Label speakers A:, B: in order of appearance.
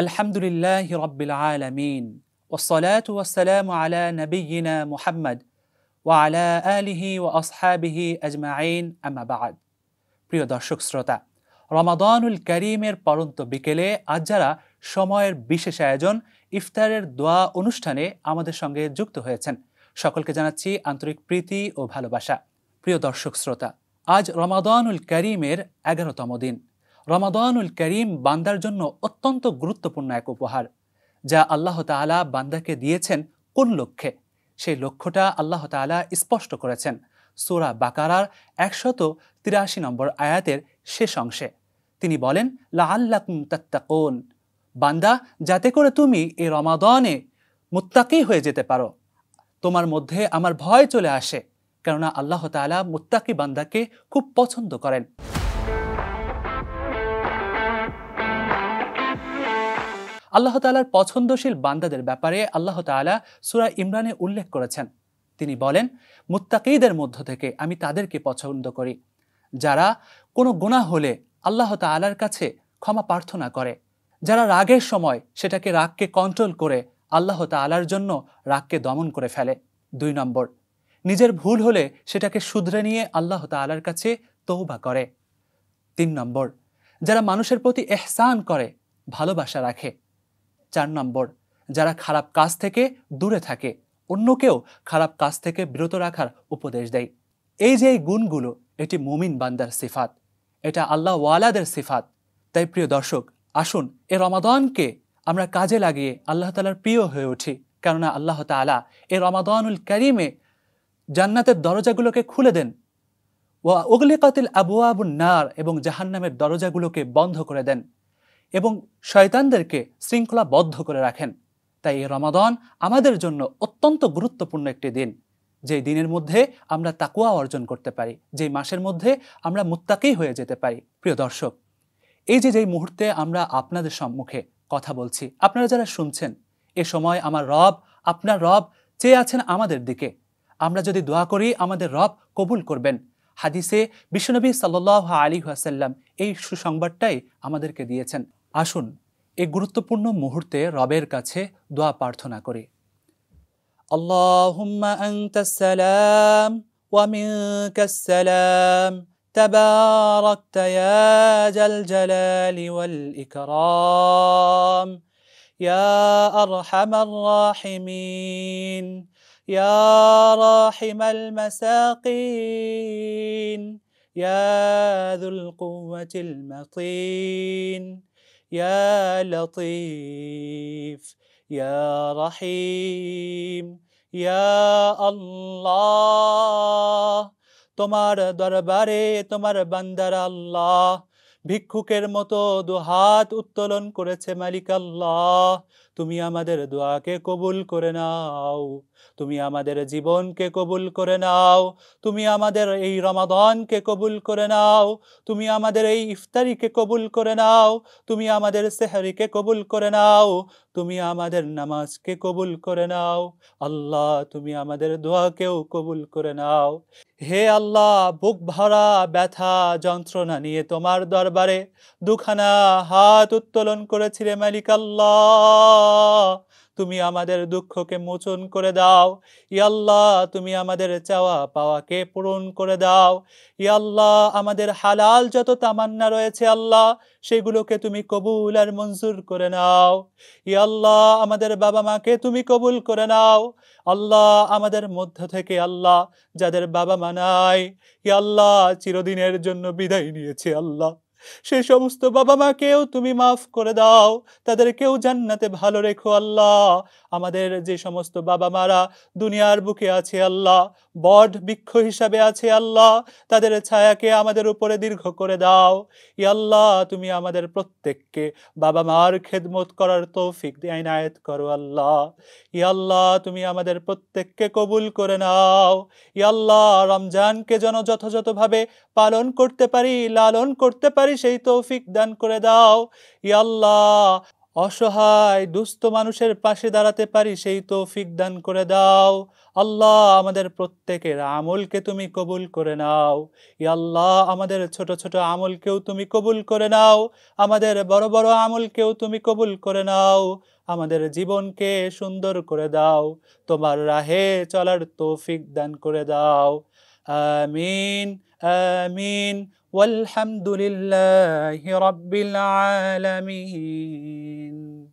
A: আলহামদুলিল্লাহি রাব্বিল আলামিন ওয়াসসালাতু ওয়াসসালামু আলা নাবিয়্যিনা মুহাম্মদ ওয়া আলা আলিহি ওয়া আসহাবিহি আজমাইন আম্মা বা'দ। প্রিয় দর্শক শ্রোতা, রমাদানুল কারীমের পরন্ত বিকেলে আজ যারা সময়ের বিশেষ আয়োজন ইফতারের দোয়া অনুষ্ঠানে আমাদের সঙ্গে যুক্ত হয়েছেন, সকলকে জানাচ্ছি আন্তরিক প্রীতি ও ভালোবাসা। প্রিয় দর্শক শ্রোতা, আজ রমাদানুল কারীমের 11তম দিন। রমাদানুল কারীম বান্দার জন্য অত্যন্ত গুরুত্বপূর্ণ এক উপহার, যা আল্লাহ তাআলা বান্দাকে দিয়েছেন কোন লক্ষ্যে, সেই লক্ষ্যটা আল্লাহ তাআলা স্পষ্ট করেছেন সূরা বাকারার 183 নম্বর আয়াতের শেষ অংশে। তিনি বলেন, লাআল্লাকুম তাত্তাকুন, বান্দা, যাতে করে তুমি এই রমাদানে মুত্তাকি হয়ে যেতে পারো, তোমার মধ্যে আমার ভয় চলে আসে, কেননা আল্লাহ তাআলা মুত্তাকি বান্দাকে খুব পছন্দ করেন। আল্লাহ তাআলার পছন্দশীল বান্দাদের ব্যাপারে আল্লাহ তাআলা সূরা ইমরানে উল্লেখ করেছেন। তিনি বলেন, মুত্তাকিদের মধ্য থেকে আমি তাদেরকে পছন্দ করি যারা কোনো গুনাহ হলে আল্লাহ তাআলার কাছে ক্ষমা প্রার্থনা করে, যারা রাগের সময় সেটাকে রাগকে কন্ট্রোল করে আল্লাহ তাআলার জন্য রাগকে দমন করে ফেলে। 2 নম্বর, নিজের ভুল হলে সেটাকে শুধরে নিয়ে আল্লাহ তাআলার কাছে তওবা করে। 3 নম্বর, যারা মানুষের প্রতি ইহসান করে, ভালোবাসা রাখে। 4 নম্বর, যারা খারাপ কাজ থেকে দূরে থাকে, অন্যকেও খারাপ কাজ থেকে বিরত রাখার উপদেশ দেয়। এই যে এই গুণগুলো, এটি মুমিন বান্দার সিফাত, এটা আল্লাহ ওয়ালাদের সিফাত। তাই প্রিয় দর্শক, আসুন এ রমাদানকে আমরা কাজে লাগিয়ে আল্লাহ তাআলার প্রিয় হয়ে উঠি, কেননা আল্লাহ তাআলা এ রমাদানুল কারীমে জান্নাতের দরজাগুলোকে খুলে দেন, ওয়া উগলিকাতিল আবওয়াবুন নার, এবং জাহান্নামের দরজাগুলোকে বন্ধ করে দেন এবং শয়তানদেরকে শৃঙ্খলাবদ্ধ করে রাখেন। তাই এই রমাদান আমাদের জন্য অত্যন্ত গুরুত্বপূর্ণ একটি দিন, যেই দিনের মধ্যে আমরা তাকওয়া অর্জন করতে পারি, যেই মাসের মধ্যে আমরা মুত্তাকি হয়ে যেতে পারি। প্রিয় দর্শক, এই যেই মুহূর্তে আমরা আপনাদের সম্মুখে কথা বলছি, আপনারা যারা শুনছেন, এ সময় আমার রব, আপনার রব চেয়ে আছেন আমাদের দিকে। আমরা যদি দোয়া করি, আমাদের রব কবুল করবেন। হাদিসে বিশ্বনবী সাল্লাল্লাহু আলাইহি ওয়াসাল্লাম এই সুসংবাদটাই আমাদেরকে দিয়েছেন। আসুন এই গুরুত্বপূর্ণ মুহূর্তে রবের কাছে দোয়া প্রার্থনা করি। আল্লাহুম্মা আনতাস সালাম ওয়া মিনকাস সালাম তাবারাকতা ইয়া জাল জালালি ওয়াল ইকরাম ইয়া আরহামার রাহিমিন ইয়া রাহিমাল মাসাকিন ইয়া যুল কুওয়াতিল মাতিন ইয়া লতীফ ইয়া রহিম ইয়া আল্লাহ। তোমার দরবারে তোমার বান্দারা আল্লাহ ভিক্ষুকের মতো দুহাত উত্তোলন করেছে। মালিক আল্লাহ, তুমি আমাদের দোয়াকে কবুল করে নাও, তুমি আমাদের জীবনকে কবুল করে নাও, তুমি আমাদের এই রমাদানকে কবুল করে নাও, তুমি আমাদের এই ইফতারিকে কবুল করে নাও, তুমি আমাদের সেহরিকে কবুল করে নাও, তুমি আমাদের নামাজকে কবুল করে নাও। আল্লাহ, তুমি আমাদের দোয়াকেও কবুল করে নাও। হে আল্লাহ, বুক ভরা ব্যথা যন্ত্রণা নিয়ে তোমার দরবারে দুখানা হাত উত্তোলন করেছিলে। মালিক আল্লাহ, তুমি আমাদের দুঃখকে মোচন করে দাও। ইয়া আল্লাহ, তুমি আমাদের চাওয়া পাওয়াকে পূরণ করে দাও। ইয়া আল্লাহ, আমাদের হালাল যত তামান্না রয়েছে আল্লাহ, সেগুলোকে তুমি কবুল আর মঞ্জুর করে নাও। ইয়া আল্লাহ, আমাদের বাবা মাকে তুমি কবুল করে নাও। আল্লাহ, আমাদের মধ্য থেকে আল্লাহ যাদের বাবা মা নাই, ইয়া আল্লাহ চিরদিনের জন্য বিদায় নিয়েছে আল্লাহ, সেই সমস্ত বাবা মাকেও তুমি মাফ করে দাও, তাদেরকেও জান্নাতে ভালো রেখো আল্লাহ। আমাদের যে সমস্ত বাবা মারা দুনিয়ার বুকে আছে আল্লাহ, বট বৃক্ষ হিসাবে আছে আল্লাহ, তাদের ছায়াকে আমাদের উপরে দীর্ঘ করে দাও। ইয়া আল্লাহ, তুমি আমাদের প্রত্যেককে বাবা মার খেদমত করার তৌফিক ইনায়েত করো আল্লাহ। ইয়া আল্লাহ, তুমি আমাদের প্রত্যেককে কবুল করে নাও। ইয়া আল্লাহ, রমজানকে যেন যথাযথভাবে পালন করতে পারি, লালন করতে পারি, সেই তৌফিক দান করে দাও। ইয়া আল্লাহ, অসহায় দুস্থ মানুষের পাশে দাঁড়াতে পারি সেই তৌফিক দান করে দাও। আল্লাহ, আমাদের প্রত্যেকের আমলকে তুমি কবুল করে নাও। ইয়া আল্লাহ, আমাদের ছোট ছোট আমলকেও তুমি কবুল করে নাও, আমাদের বড় বড় আমলকেও তুমি কবুল করে নাও। আমাদের জীবনকে সুন্দর করে দাও, তোমার রাহে চলার তৌফিক দান করে দাও। আমিন, আমিন। ওয়ালহামদুলিল্লাহি রাব্বিল আলামিন।